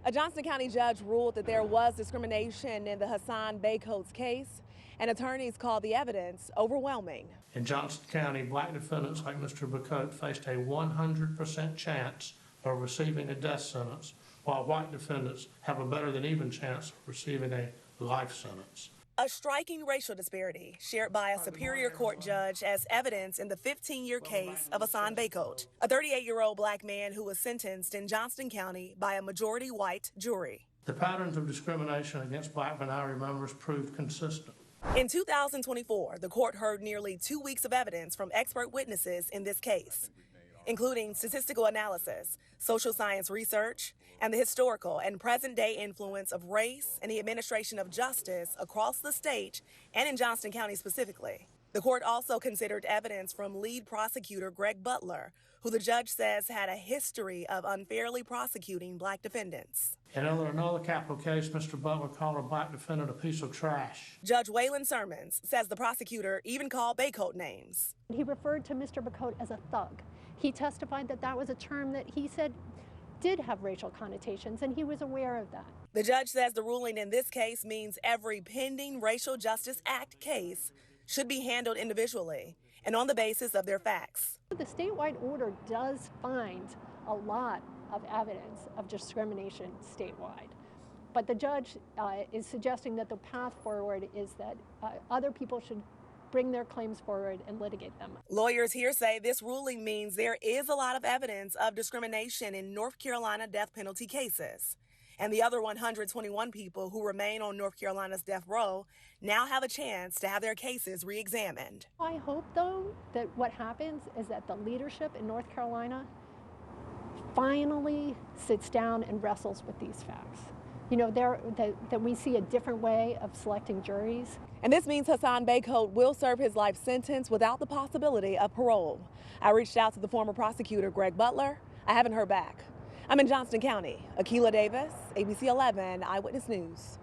A Johnston County judge ruled that there was discrimination in the Hasson Bacote's case, and attorneys called the evidence overwhelming. In Johnston County, black defendants like Mr. Bacote faced a 100% chance of receiving a death sentence, while white defendants have a better than even chance of receiving a life sentence. A striking racial disparity shared by a Superior Court judge as evidence in the 15-year case of Hasson Bacote, a 38-year-old black man who was sentenced in Johnston County by a majority white jury. The patterns of discrimination against black minority members proved consistent. In 2024, the court heard nearly 2 weeks of evidence from expert witnesses in this case, including statistical analysis, social science research, and the historical and present-day influence of race in the administration of justice across the state and in Johnston County specifically. The court also considered evidence from lead prosecutor Greg Butler, who the judge says had a history of unfairly prosecuting black defendants. In another capital case, Mr. Butler called a black defendant a piece of trash. Judge Waylon Sermons says the prosecutor even called Bacote names. He referred to Mr. Bacote as a thug. He testified that that was a term that he said did have racial connotations, and he was aware of that. The judge says the ruling in this case means every pending Racial Justice Act case should be handled individually and on the basis of their facts. The statewide order does find a lot of evidence of discrimination statewide, but the judge is suggesting that the path forward is that other people should bring their claims forward and litigate them. Lawyers here say this ruling means there is a lot of evidence of discrimination in North Carolina death penalty cases. And the other 121 people who remain on North Carolina's death row now have a chance to have their cases re-examined. I hope, though, that what happens is that the leadership in North Carolina finally sits down and wrestles with these facts. You know, that we see a different way of selecting juries. And this means Hasson Bacote will serve his life sentence without the possibility of parole. I reached out to the former prosecutor, Greg Butler. I haven't heard back. I'm in Johnston County. Akilah Davis, ABC 11 Eyewitness News.